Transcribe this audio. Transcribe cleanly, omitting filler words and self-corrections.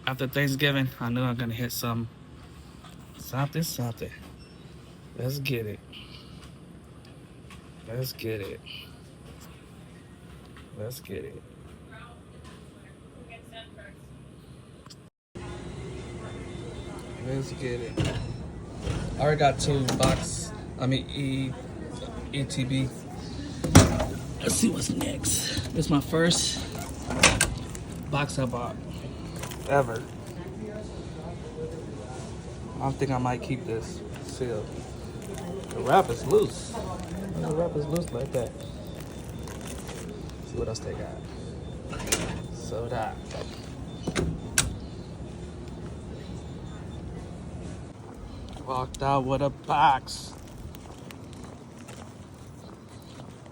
After Thanksgiving, I knew I'm gonna hit something. Something. Let's get it. Let's get it. Let's get it. Let's get it. I already got 2 box. ETB. Let's see what's next. This is my first box I bought ever. I think I might keep this sealed. The wrap is loose. The wrap is loose like that. Let's see what else they got. Soda. Walked out with a box.